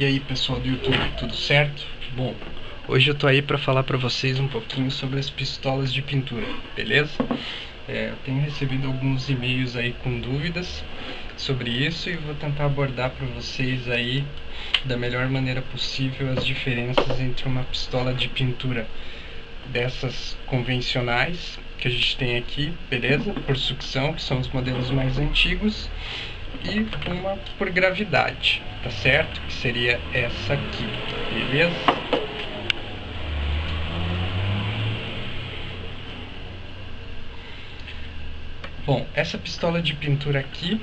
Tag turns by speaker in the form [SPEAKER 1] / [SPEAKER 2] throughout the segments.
[SPEAKER 1] E aí pessoal do YouTube, tudo certo? Bom, hoje eu tô aí para falar para vocês um pouquinho sobre as pistolas de pintura, beleza? Eu tenho recebido alguns e-mails aí com dúvidas sobre isso e vou tentar abordar para vocês aí da melhor maneira possível as diferenças entre uma pistola de pintura dessas convencionais que a gente tem aqui, beleza? Por sucção, que são os modelos mais antigos, e uma por gravidade, tá certo? Que seria essa aqui, beleza? Bom, essa pistola de pintura aqui,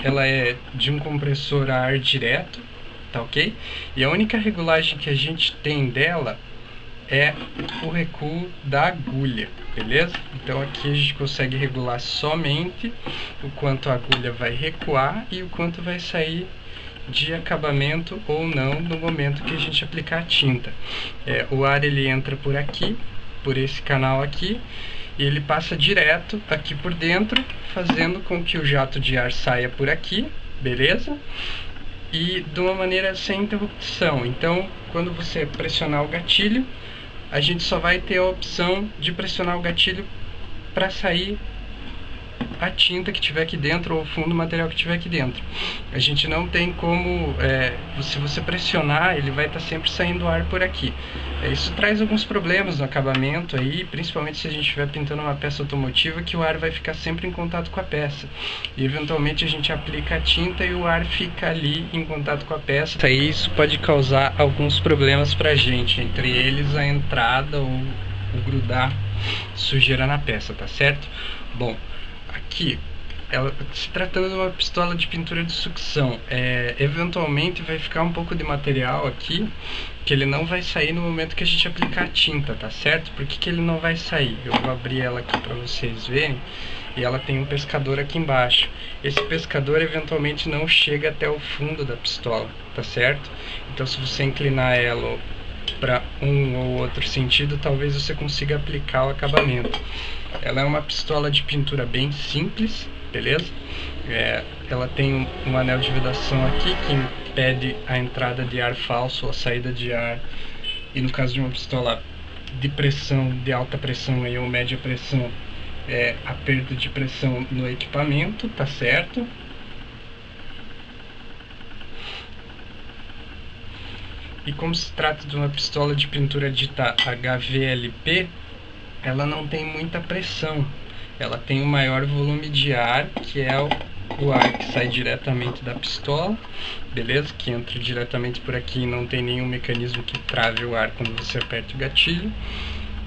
[SPEAKER 1] ela é de um compressor a ar direto, tá ok? E a única regulagem que a gente tem dela é o recuo da agulha, beleza? Então aqui a gente consegue regular somente o quanto a agulha vai recuar e o quanto vai sair de acabamento ou não no momento que a gente aplicar a tinta. O ar ele entra por aqui, por esse canal aqui, e ele passa direto aqui por dentro, fazendo com que o jato de ar saia por aqui, beleza? E de uma maneira sem interrupção. Então, quando você pressionar o gatilho, a gente só vai ter a opção de pressionar o gatilho para sair a tinta que tiver aqui dentro ou o fundo do material que tiver aqui dentro. A gente não tem como, se você pressionar, ele vai estar sempre saindo ar por aqui. Isso traz alguns problemas no acabamento aí, principalmente se a gente estiver pintando uma peça automotiva, que o ar vai ficar sempre em contato com a peça. E eventualmente a gente aplica a tinta e o ar fica ali em contato com a peça. Isso pode causar alguns problemas pra gente, entre eles a entrada ou o grudar sujeira na peça, tá certo? Bom, aqui, se tratando de uma pistola de pintura de sucção, eventualmente vai ficar um pouco de material aqui que ele não vai sair no momento que a gente aplicar a tinta, tá certo? Por que ele não vai sair? Eu vou abrir ela aqui para vocês verem, e ela tem um pescador aqui embaixo. Esse pescador eventualmente não chega até o fundo da pistola, tá certo? Então se você inclinar ela para um ou outro sentido, talvez você consiga aplicar o acabamento. Ela é uma pistola de pintura bem simples, beleza? Ela tem um anel de vedação aqui que impede a entrada de ar falso ou a saída de ar, e no caso de uma pistola de pressão, de alta pressão aí, ou média pressão, a perda de pressão no equipamento, tá certo? E como se trata de uma pistola de pintura dita HVLP, ela não tem muita pressão. Ela tem um maior volume de ar, que é o ar que sai diretamente da pistola, beleza? Que entra diretamente por aqui e não tem nenhum mecanismo que trave o ar quando você aperta o gatilho.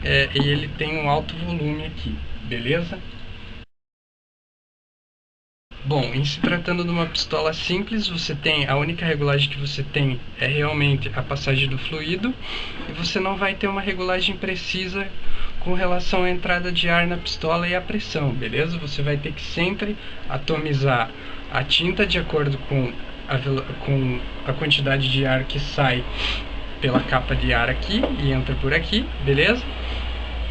[SPEAKER 1] E ele tem um alto volume aqui, beleza? Bom, em se tratando de uma pistola simples, a única regulagem que você tem é realmente a passagem do fluido, e você não vai ter uma regulagem precisa com relação à entrada de ar na pistola e à pressão, beleza? Você vai ter que sempre atomizar a tinta de acordo com a quantidade de ar que sai pela capa de ar aqui e entra por aqui, beleza?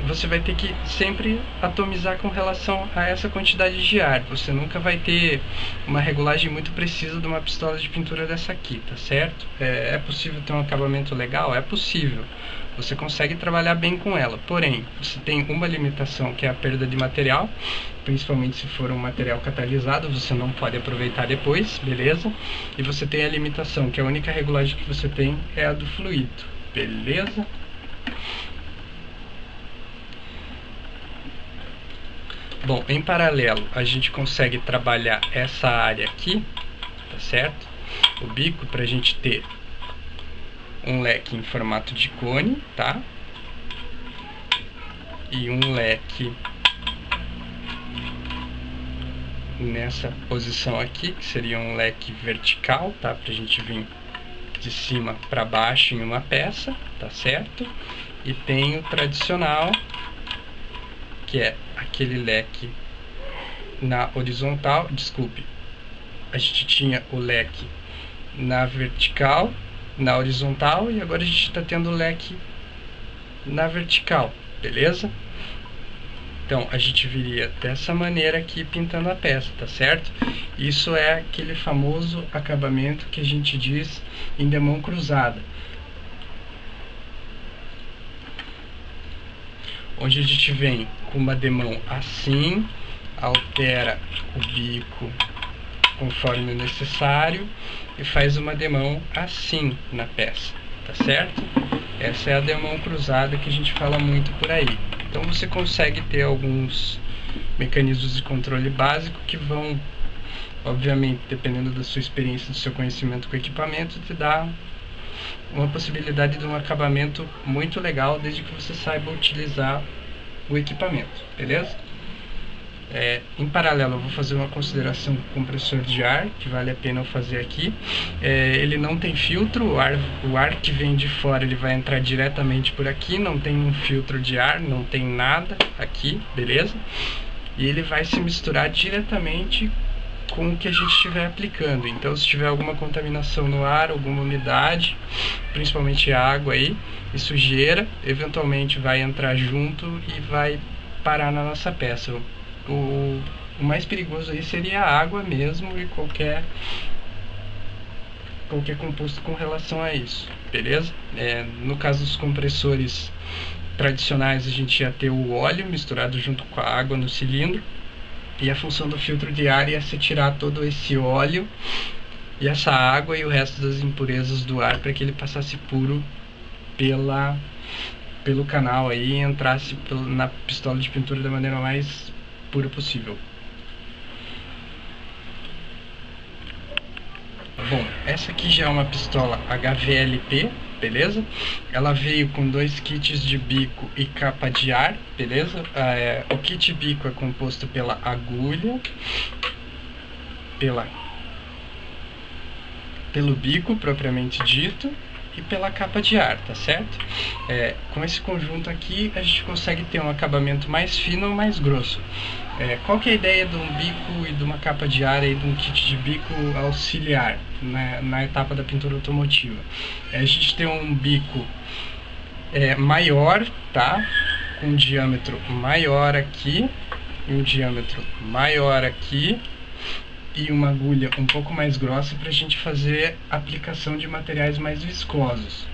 [SPEAKER 1] Você vai ter que sempre atomizar com relação a essa quantidade de ar. Você nunca vai ter uma regulagem muito precisa de uma pistola de pintura dessa aqui, tá certo? É possível ter um acabamento legal? É possível. Você consegue trabalhar bem com ela. Porém, você tem uma limitação, que é a perda de material, principalmente se for um material catalisado, você não pode aproveitar depois, beleza? E você tem a limitação, que a única regulagem que você tem é a do fluido, beleza? Bom, em paralelo, a gente consegue trabalhar essa área aqui, tá certo? O bico, para a gente ter um leque em formato de cone, tá? E um leque nessa posição aqui, que seria um leque vertical, tá? Pra gente vir de cima para baixo em uma peça, tá certo? E tem o tradicional, que é aquele leque na horizontal, desculpe, a gente tinha o leque na vertical, na horizontal, e agora a gente está tendo o leque na vertical, beleza? Então a gente viria dessa maneira aqui pintando a peça, tá certo? Isso é aquele famoso acabamento que a gente diz em demão cruzada, onde a gente vem com uma demão assim, altera o bico conforme necessário e faz uma demão assim na peça, tá certo? Essa é a demão cruzada que a gente fala muito por aí. Então você consegue ter alguns mecanismos de controle básico que vão, obviamente, dependendo da sua experiência, do seu conhecimento com o equipamento, te dar uma possibilidade de um acabamento muito legal, desde que você saiba utilizar o equipamento, beleza? Em paralelo eu vou fazer uma consideração com o compressor de ar, que vale a pena eu fazer aqui. Ele não tem filtro, o ar que vem de fora ele vai entrar diretamente por aqui, não tem um filtro de ar, não tem nada aqui, beleza? E ele vai se misturar diretamente com o que a gente estiver aplicando. Então se tiver alguma contaminação no ar, alguma umidade, principalmente água aí, e sujeira, eventualmente vai entrar junto e vai parar na nossa peça. O mais perigoso aí seria a água mesmo e qualquer composto com relação a isso, beleza? No caso dos compressores tradicionais, a gente ia ter o óleo misturado junto com a água no cilindro, e a função do filtro de ar ia ser tirar todo esse óleo e essa água e o resto das impurezas do ar para que ele passasse puro pelo canal aí e entrasse na pistola de pintura da maneira mais pura possível. Bom, essa aqui já é uma pistola HVLP, beleza? Ela veio com 2 kits de bico e capa de ar, beleza? O kit bico é composto pela agulha, pelo bico propriamente dito e pela capa de ar, tá certo? Com esse conjunto aqui a gente consegue ter um acabamento mais fino ou mais grosso. Qual que é a ideia de um bico e de uma capa de ar e de um kit de bico auxiliar na etapa da pintura automotiva? A gente tem um bico maior, tá? Com um diâmetro maior aqui e um diâmetro maior aqui, e uma agulha um pouco mais grossa para a gente fazer aplicação de materiais mais viscosos.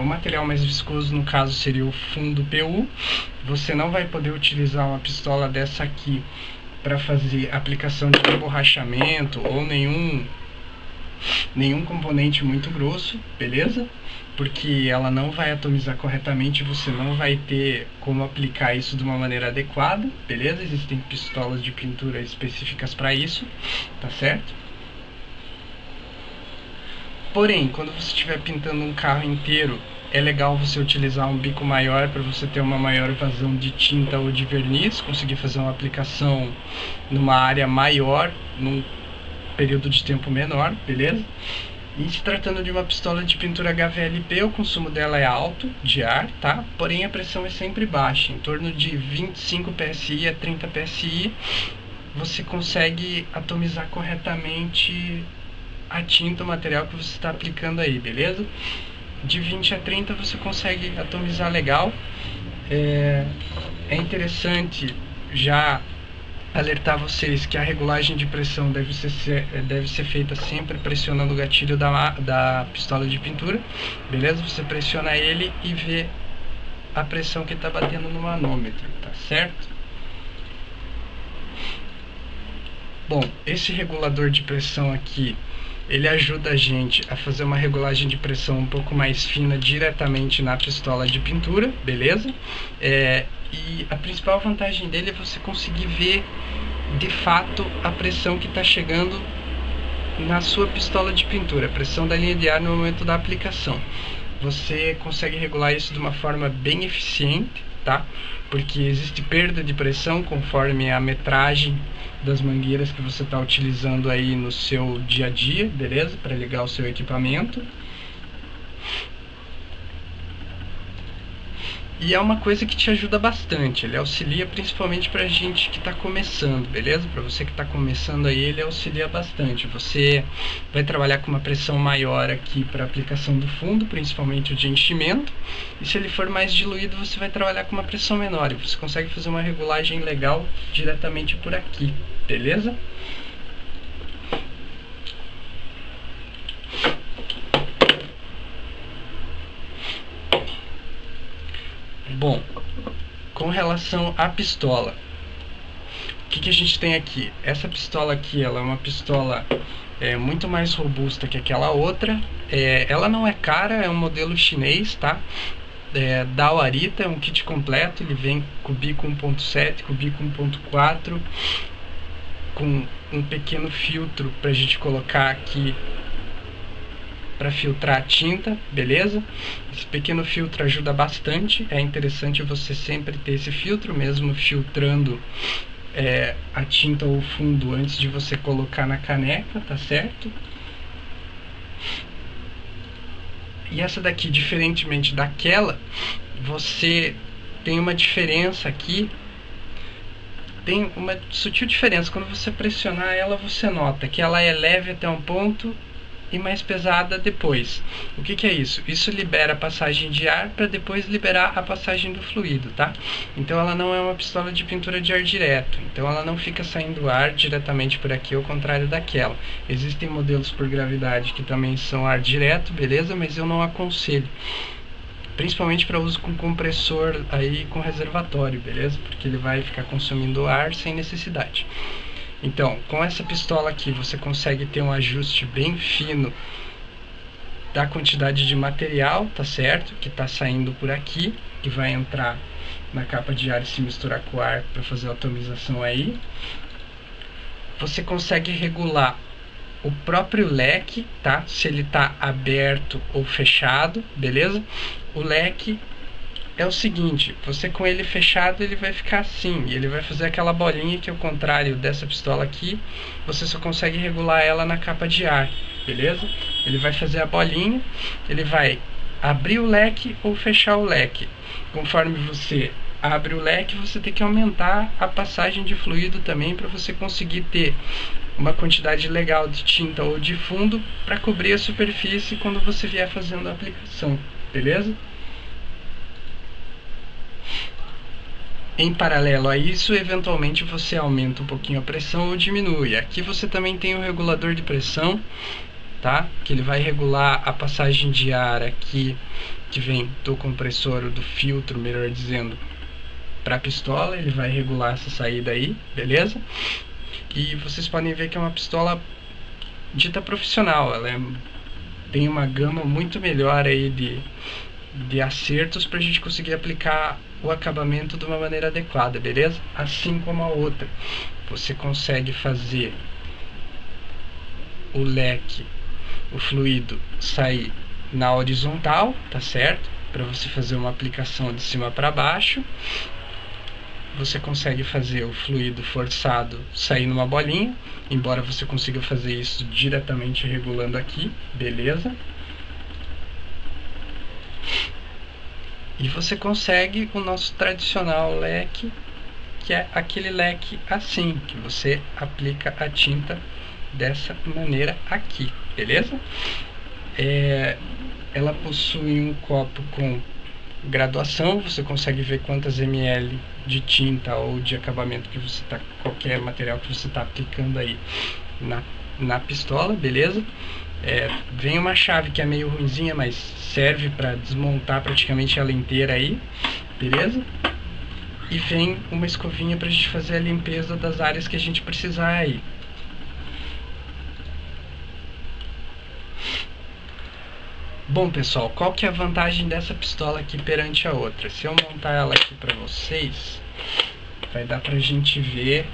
[SPEAKER 1] O material mais viscoso no caso seria o fundo PU. Você não vai poder utilizar uma pistola dessa aqui para fazer aplicação de emborrachamento ou nenhum componente muito grosso, beleza? Porque ela não vai atomizar corretamente, você não vai ter como aplicar isso de uma maneira adequada, beleza? Existem pistolas de pintura específicas para isso, tá certo? Porém, quando você estiver pintando um carro inteiro, é legal você utilizar um bico maior para você ter uma maior vazão de tinta ou de verniz, conseguir fazer uma aplicação numa área maior, num período de tempo menor, beleza? E se tratando de uma pistola de pintura HVLP, o consumo dela é alto de ar, tá? Porém a pressão é sempre baixa, em torno de 25 psi a 30 psi, você consegue atomizar corretamente a tinta, o material que você está aplicando aí, beleza? De 20 a 30 você consegue atomizar legal. É interessante já alertar vocês que a regulagem de pressão deve ser feita sempre pressionando o gatilho da pistola de pintura, beleza? Você pressiona ele e vê a pressão que está batendo no manômetro, tá certo? Bom, esse regulador de pressão aqui, ele ajuda a gente a fazer uma regulagem de pressão um pouco mais fina diretamente na pistola de pintura, beleza? E a principal vantagem dele é você conseguir ver de fato a pressão que está chegando na sua pistola de pintura, a pressão da linha de ar no momento da aplicação. Você consegue regular isso de uma forma bem eficiente, tá? Porque existe perda de pressão conforme a metragem das mangueiras que você está utilizando aí no seu dia a dia, beleza? Para ligar o seu equipamento. E é uma coisa que te ajuda bastante, ele auxilia principalmente pra gente que está começando, beleza? Para você que está começando aí, ele auxilia bastante. Você vai trabalhar com uma pressão maior aqui para aplicação do fundo, principalmente o de enchimento. E se ele for mais diluído, você vai trabalhar com uma pressão menor. E você consegue fazer uma regulagem legal diretamente por aqui, beleza? Bom, com relação à pistola, o que a gente tem aqui? Essa pistola aqui, ela é uma pistola muito mais robusta que aquela outra. Ela não é cara, é um modelo chinês, tá? Da Oarita, é um kit completo, ele vem com bico 1.7, com bico 1.4, com um pequeno filtro pra gente colocar aqui para filtrar a tinta, beleza? Esse pequeno filtro ajuda bastante, é interessante você sempre ter esse filtro, mesmo filtrando a tinta ou o fundo antes de você colocar na caneca, tá certo? E essa daqui, diferentemente daquela, você tem uma diferença aqui, tem uma sutil diferença, quando você pressionar ela, você nota que ela é leve até um ponto e mais pesada depois. O que é isso? Isso libera a passagem de ar para depois liberar a passagem do fluido, tá? Então ela não é uma pistola de pintura de ar direto, então ela não fica saindo ar diretamente por aqui, ao contrário daquela. Existem modelos por gravidade que também são ar direto, beleza? Mas eu não aconselho, principalmente para uso com compressor aí com reservatório, beleza? Porque ele vai ficar consumindo ar sem necessidade. Então, com essa pistola aqui, você consegue ter um ajuste bem fino da quantidade de material, tá certo? Que está saindo por aqui, que vai entrar na capa de ar e se misturar com o ar para fazer a atomização aí. Você consegue regular o próprio leque, tá? Se ele está aberto ou fechado, beleza? O leque é o seguinte, você com ele fechado ele vai ficar assim, ele vai fazer aquela bolinha que ao contrário dessa pistola aqui, você só consegue regular ela na capa de ar, beleza? Ele vai fazer a bolinha, ele vai abrir o leque ou fechar o leque. Conforme você abre o leque, você tem que aumentar a passagem de fluido também para você conseguir ter uma quantidade legal de tinta ou de fundo para cobrir a superfície quando você vier fazendo a aplicação, beleza? Em paralelo a isso, eventualmente você aumenta um pouquinho a pressão ou diminui. Aqui você também tem o regulador de pressão, tá? Que ele vai regular a passagem de ar aqui, que vem do compressor ou do filtro, melhor dizendo, para a pistola. Ele vai regular essa saída aí, beleza? E vocês podem ver que é uma pistola dita profissional. Ela tem uma gama muito melhor aí de acertos para a gente conseguir aplicar o acabamento de uma maneira adequada, beleza? Assim como a outra, você consegue fazer o leque, o fluido sair na horizontal, tá certo? Para você fazer uma aplicação de cima para baixo. Você consegue fazer o fluido forçado sair numa bolinha, embora você consiga fazer isso diretamente regulando aqui, beleza? E você consegue o nosso tradicional leque, que é aquele leque assim, que você aplica a tinta dessa maneira aqui, beleza? Ela possui um copo com graduação, você consegue ver quantas ml de tinta ou de acabamento que você tá, qualquer material que você está aplicando aí na pistola, beleza? Vem uma chave que é meio ruinzinha, mas serve para desmontar praticamente ela inteira aí, beleza? E vem uma escovinha para a gente fazer a limpeza das áreas que a gente precisar aí. Bom pessoal, qual que é a vantagem dessa pistola aqui perante a outra? Se eu montar ela aqui para vocês, vai dar pra gente ver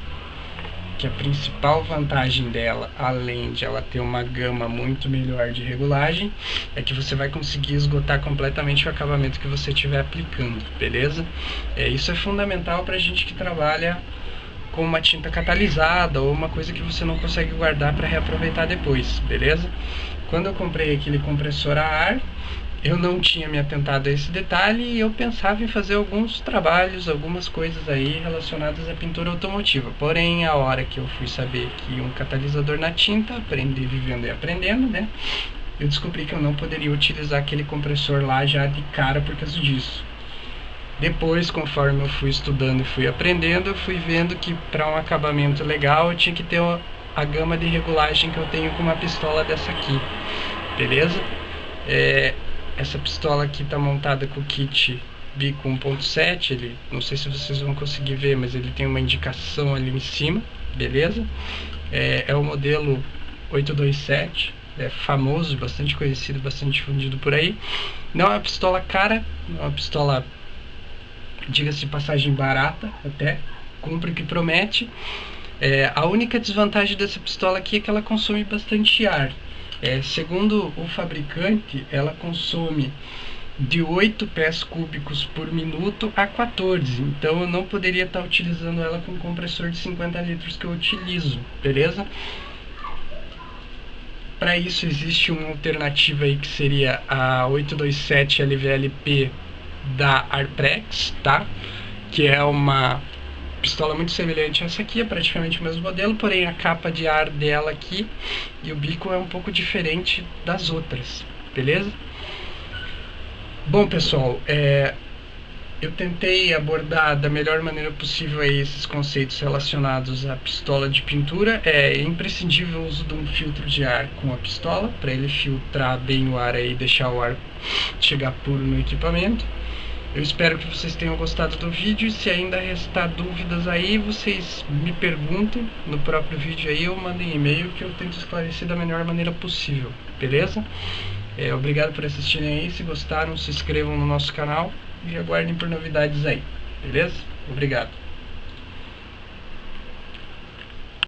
[SPEAKER 1] que a principal vantagem dela, além de ela ter uma gama muito melhor de regulagem, é que você vai conseguir esgotar completamente o acabamento que você estiver aplicando, beleza? Isso é fundamental pra gente que trabalha com uma tinta catalisada ou uma coisa que você não consegue guardar para reaproveitar depois, beleza? Quando eu comprei aquele compressor a ar, eu não tinha me atentado a esse detalhe e eu pensava em fazer alguns trabalhos, algumas coisas aí relacionadas à pintura automotiva. Porém, a hora que eu fui saber que um catalisador na tinta, aprendi vivendo e aprendendo, né? Eu descobri que eu não poderia utilizar aquele compressor lá já de cara por causa disso. Depois, conforme eu fui estudando e fui aprendendo, eu fui vendo que para um acabamento legal eu tinha que ter a gama de regulagem que eu tenho com uma pistola dessa aqui, beleza? Essa pistola aqui está montada com o kit bico 1.7, ele, não sei se vocês vão conseguir ver, mas ele tem uma indicação ali em cima, beleza? É o modelo 827, é famoso, bastante conhecido, bastante difundido por aí. Não é uma pistola cara, não é uma pistola, diga-se de passagem, barata, até cumpre o que promete. A única desvantagem dessa pistola aqui é que ela consome bastante ar. Segundo o fabricante, ela consome de 8 pés cúbicos por minuto a 14. Então eu não poderia estar utilizando ela com o compressor de 50 litros que eu utilizo, beleza? Para isso existe uma alternativa aí que seria a 827 LVLP da Arprex, tá? Que é uma pistola muito semelhante a essa aqui, é praticamente o mesmo modelo, porém a capa de ar dela aqui e o bico é um pouco diferente das outras, beleza? Bom, pessoal, eu tentei abordar da melhor maneira possível aí esses conceitos relacionados à pistola de pintura. É imprescindível o uso de um filtro de ar com a pistola, para ele filtrar bem o ar aí e deixar o ar chegar puro no equipamento. Eu espero que vocês tenham gostado do vídeo. Se ainda restar dúvidas aí, vocês me perguntem no próprio vídeo aí ou mandem e-mail que eu tento esclarecer da melhor maneira possível, beleza? Obrigado por assistirem aí. Se gostaram, se inscrevam no nosso canal e aguardem por novidades aí, beleza? Obrigado.